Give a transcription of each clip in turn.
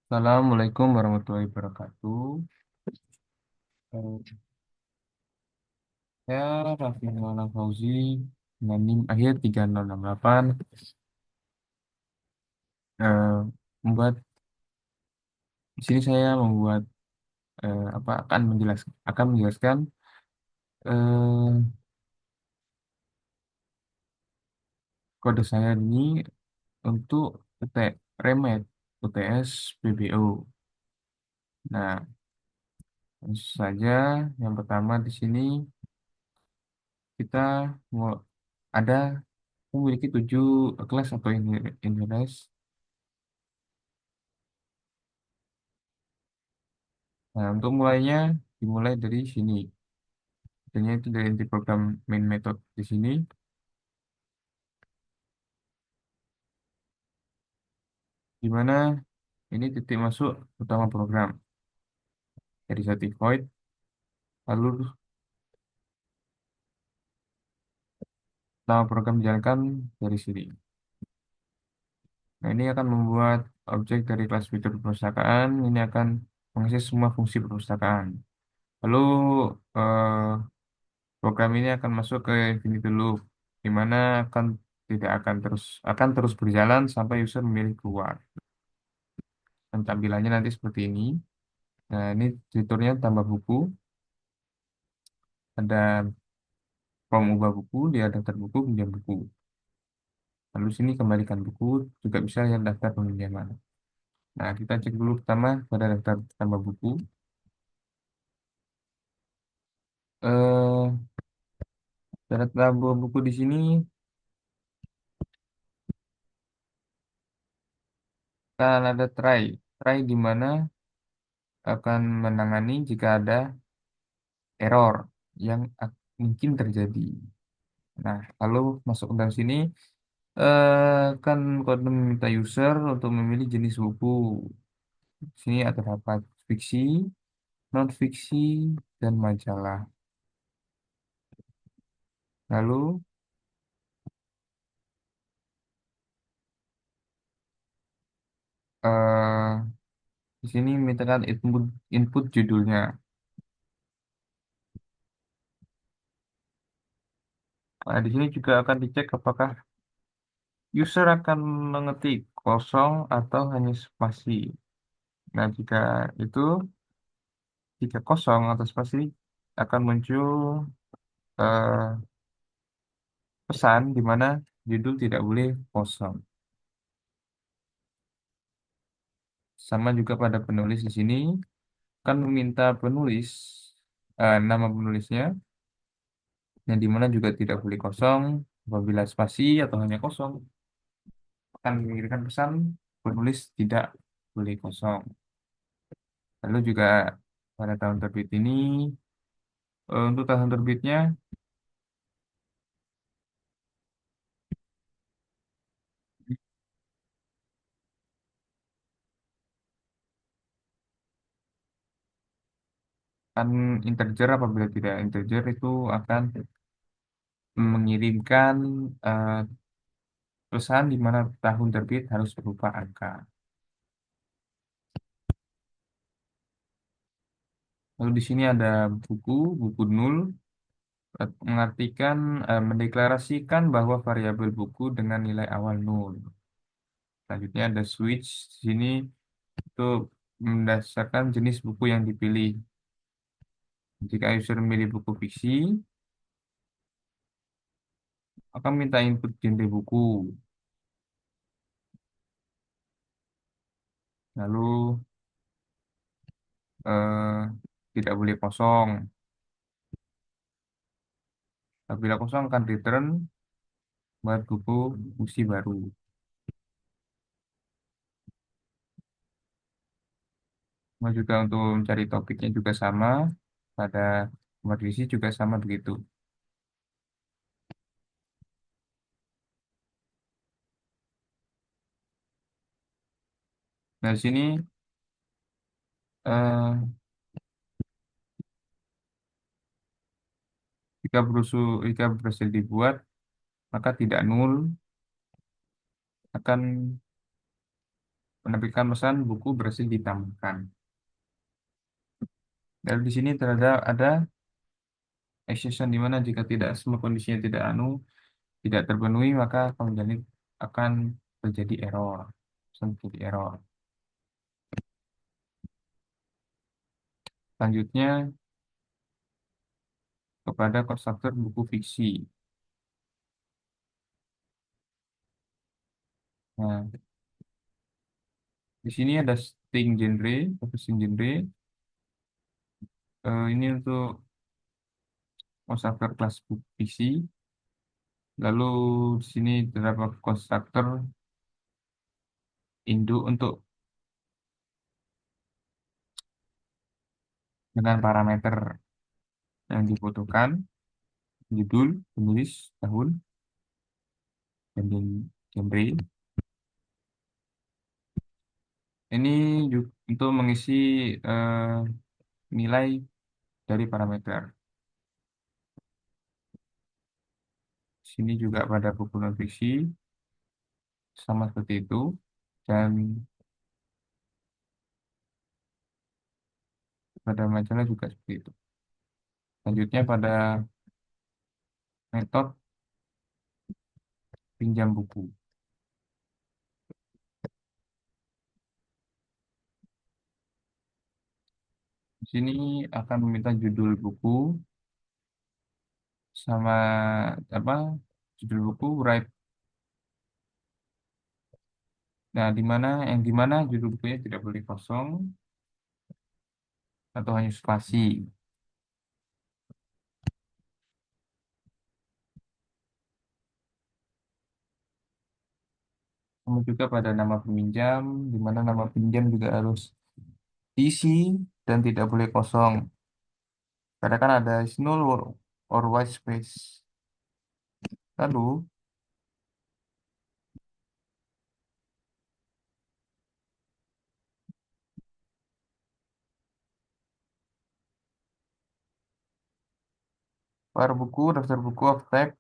Assalamualaikum warahmatullahi wabarakatuh. Saya Raffi Maulana Fauzi dengan NIM akhir 3068 membuat di sini saya membuat akan menjelaskan eh, kode saya ini untuk remed UTS PBO. Nah, langsung saja yang pertama di sini kita mau ada memiliki 7 kelas atau interest. Nah, untuk mulainya dimulai dari sini. Artinya itu dari inti program main method di sini, di mana ini titik masuk utama program dari satu void, lalu utama program dijalankan dari sini. Nah, ini akan membuat objek dari kelas fitur perpustakaan, ini akan mengakses semua fungsi perpustakaan. Lalu eh, program ini akan masuk ke infinite loop, di mana akan tidak akan terus berjalan sampai user memilih keluar. Dan tampilannya nanti seperti ini. Nah, ini fiturnya tambah buku, ada form ubah buku, dia daftar buku, pinjam buku. Lalu sini kembalikan buku, juga bisa lihat daftar peminjaman. Nah, kita cek dulu pertama pada daftar tambah buku. Eh, Daftar tambah buku di sini kan ada try. Try di mana akan menangani jika ada error yang mungkin terjadi. Nah, lalu masuk ke dalam sini, kan kode meminta user untuk memilih jenis buku. Sini ada dapat fiksi, non fiksi, dan majalah. Lalu eh di sini mintakan input judulnya. Nah, di sini juga akan dicek apakah user akan mengetik kosong atau hanya spasi. Nah, itu, jika kosong atau spasi, akan muncul eh, pesan di mana judul tidak boleh kosong. Sama juga pada penulis di sini, kan meminta penulis, nama penulisnya, yang dimana juga tidak boleh kosong. Apabila spasi atau hanya kosong, akan mengirimkan pesan penulis tidak boleh kosong. Lalu juga pada tahun terbit ini, untuk tahun terbitnya kan integer, apabila tidak integer itu akan mengirimkan eh, pesan di mana tahun terbit harus berupa angka. Lalu di sini ada buku nul, mengartikan mendeklarasikan bahwa variabel buku dengan nilai awal nol. Selanjutnya ada switch di sini untuk mendasarkan jenis buku yang dipilih. Jika user memilih buku fiksi, akan minta input genre buku. Lalu eh, tidak boleh kosong. Apabila kosong akan return buat buku fungsi baru. Mau juga untuk mencari topiknya juga sama. Pada kompetisi juga sama begitu. Nah, di sini eh, jika berhasil dibuat, maka tidak nul, akan Menerbitkan pesan buku berhasil ditamatkan. Dan di sini terhadap ada exception di mana jika tidak semua kondisinya tidak terpenuhi maka akan terjadi error. Akan terjadi error. Selanjutnya kepada konstruktor buku fiksi. Nah, di sini ada string genre, string genre. Ini untuk konstruktor kelas buku fiksi. Lalu di sini terdapat konstruktor induk untuk dengan parameter yang dibutuhkan, judul, penulis, tahun, dan genre. Ini juga untuk mengisi nilai dari parameter. Sini juga pada buku non fiksi sama seperti itu. Dan pada majalah juga seperti itu. Selanjutnya pada metode pinjam buku. Di sini akan meminta judul buku sama apa judul buku right. Nah, di mana judul bukunya tidak boleh kosong atau hanya spasi. Kemudian juga pada nama peminjam, di mana nama peminjam juga harus diisi dan tidak boleh kosong. Karena kan ada is null or white space. Lalu per buku, daftar buku of type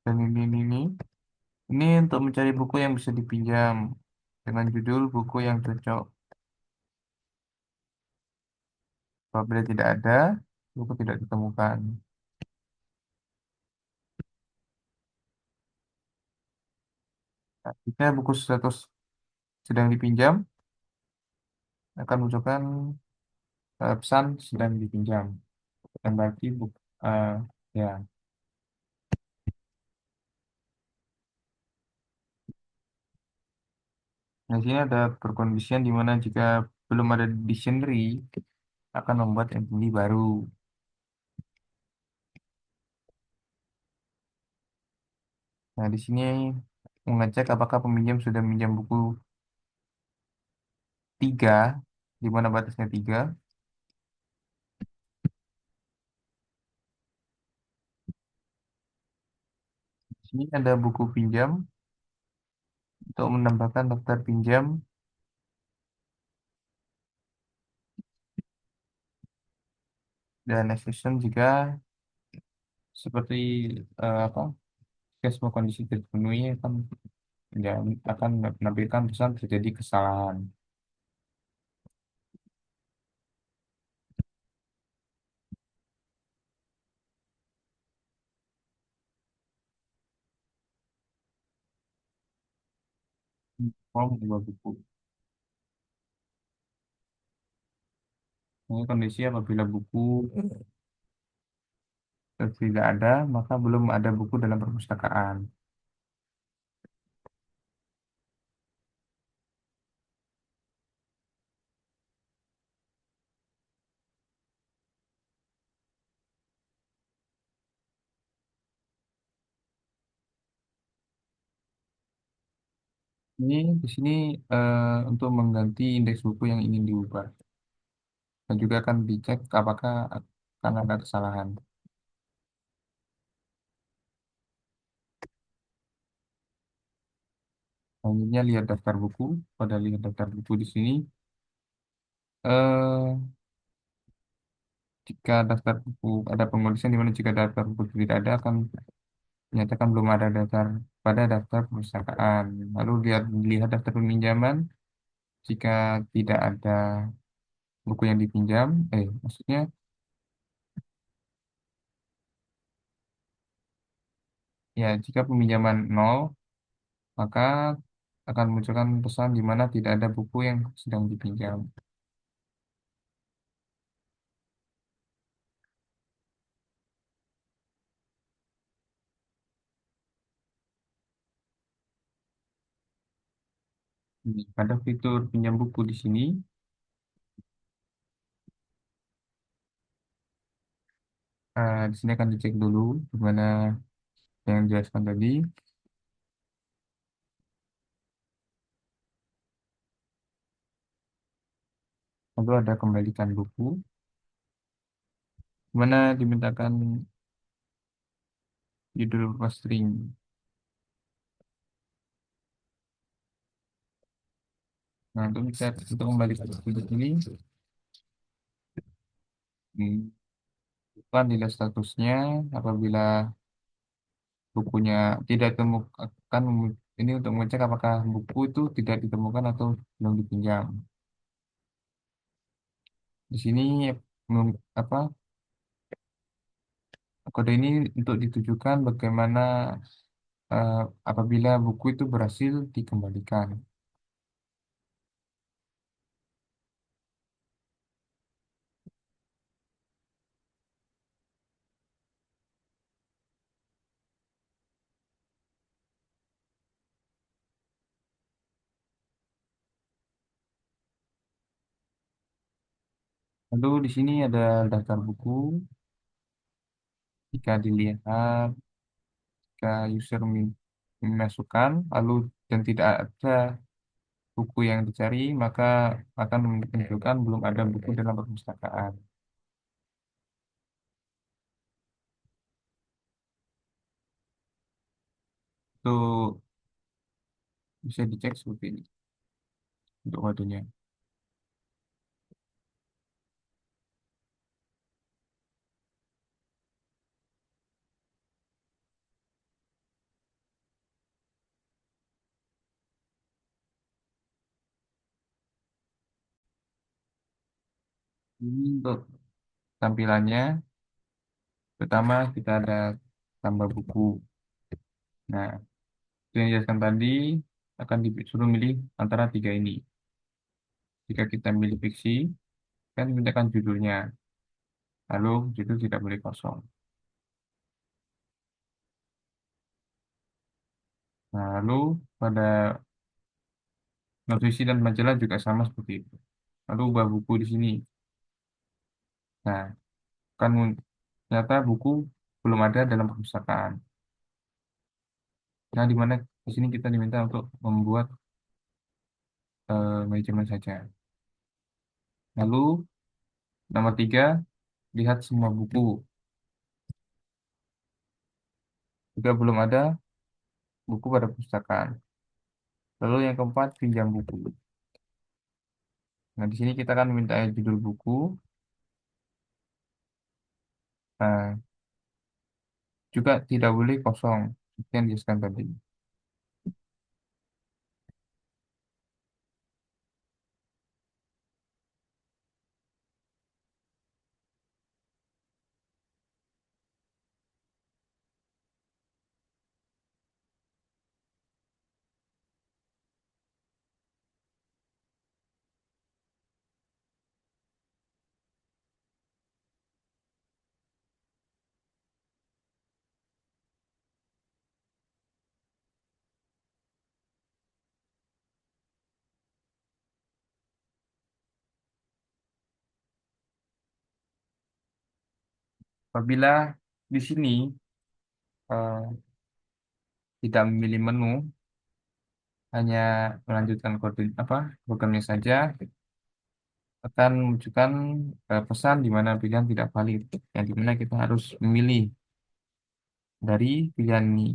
dan ini. Ini untuk mencari buku yang bisa dipinjam dengan judul buku yang cocok. Apabila tidak ada, buku tidak ditemukan. Nah, jika buku status sedang dipinjam, akan menunjukkan pesan sedang dipinjam. Dan berarti buku, ya. Nah, di sini ada perkondisian di mana jika belum ada dictionary, akan membuat entity baru. Nah, di sini mengecek apakah peminjam sudah meminjam buku 3, di mana batasnya 3. Di sini ada buku pinjam untuk menambahkan daftar pinjam dan exception jika seperti apa jika semua kondisi terpenuhi dan akan menampilkan pesan terjadi kesalahan. Form dua buku. Ini kondisi apabila buku tidak ada, maka belum ada buku dalam perpustakaan. Ini di sini untuk mengganti indeks buku yang ingin diubah. Dan juga akan dicek apakah akan ada kesalahan. Selanjutnya lihat daftar buku. Pada lihat daftar buku di sini, eh, jika daftar buku ada penulisan di mana jika daftar buku tidak ada akan menyatakan belum ada daftar pada daftar perpustakaan. Lalu lihat daftar peminjaman. Jika tidak ada buku yang dipinjam, maksudnya ya jika peminjaman nol, maka akan munculkan pesan di mana tidak ada buku yang sedang dipinjam. Pada fitur pinjam buku di sini, di sini akan dicek dulu gimana yang dijelaskan tadi. Lalu ada kembalikan buku, mana dimintakan judul berupa string. Nah, untuk kembalikan buku di sini, bukan dilihat statusnya apabila bukunya tidak ditemukan. Ini untuk mengecek apakah buku itu tidak ditemukan atau belum dipinjam. Di sini apa kode ini untuk ditujukan bagaimana eh, apabila buku itu berhasil dikembalikan. Lalu di sini ada daftar buku. Jika dilihat, jika user memasukkan lalu dan tidak ada buku yang dicari, maka akan menunjukkan belum ada buku dalam perpustakaan. Itu bisa dicek seperti ini untuk kodenya. Ini untuk tampilannya, pertama kita ada tambah buku. Nah, itu yang dijelaskan tadi akan disuruh milih antara tiga ini. Jika kita milih fiksi, kan mintakan judulnya. Lalu judul tidak boleh kosong. Nah, lalu pada nutrisi dan majalah juga sama seperti itu. Lalu ubah buku di sini. Nah, kan ternyata buku belum ada dalam perpustakaan. Nah, di mana di sini kita diminta untuk membuat manajemen saja. Lalu nomor tiga, lihat semua buku. Juga belum ada buku pada perpustakaan. Lalu yang keempat, pinjam buku. Nah, di sini kita akan minta judul buku. Nah, juga tidak boleh kosong. Seperti yang dijelaskan tadi. Apabila di sini eh, tidak memilih menu, hanya melanjutkan kode apa programnya saja, akan menunjukkan pesan di mana pilihan tidak valid. Yang dimana kita harus memilih dari pilihan ini.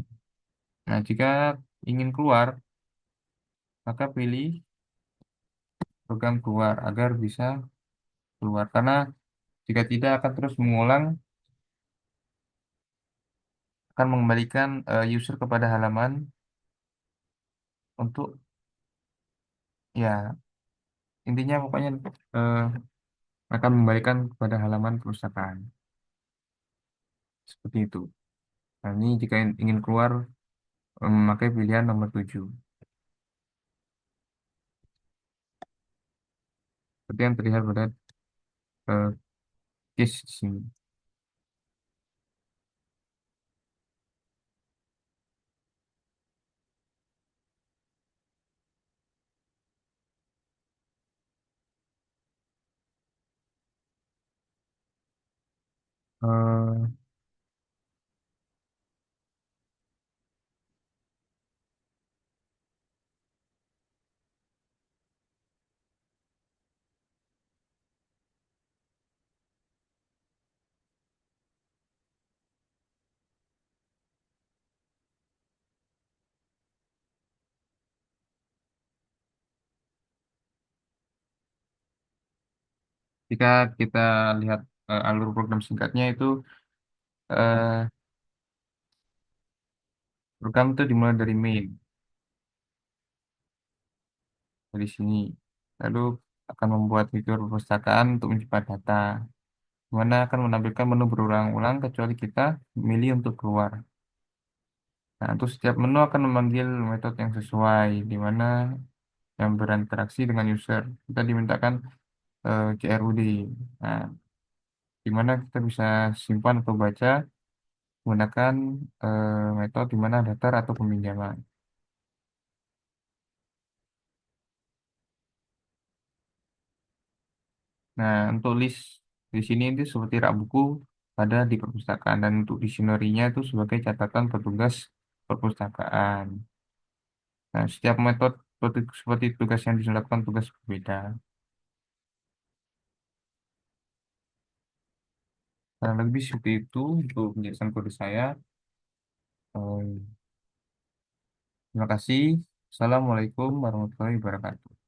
Nah, jika ingin keluar, maka pilih program keluar agar bisa keluar. Karena jika tidak akan terus mengulang, akan mengembalikan user kepada halaman untuk ya intinya pokoknya eh, akan membalikan kepada halaman perpustakaan seperti itu. Nah, ini jika ingin keluar memakai pilihan nomor 7 seperti yang terlihat pada eh, case di sini. Eh, Jika kita lihat alur program singkatnya itu eh, program itu dimulai dari main dari sini, lalu akan membuat fitur perpustakaan untuk menyimpan data, di mana akan menampilkan menu berulang-ulang kecuali kita memilih untuk keluar. Nah, untuk setiap menu akan memanggil metode yang sesuai, di mana yang berinteraksi dengan user. Kita dimintakan CRUD. Nah, di mana kita bisa simpan atau baca menggunakan metode di mana daftar atau peminjaman. Nah, untuk list di sini itu seperti rak buku pada di perpustakaan dan untuk dictionary-nya itu sebagai catatan petugas perpustakaan. Nah, setiap metode seperti tugas yang dilakukan tugas berbeda. Kurang lebih seperti itu untuk penjelasan kode saya. Eh, Terima kasih. Assalamualaikum warahmatullahi wabarakatuh.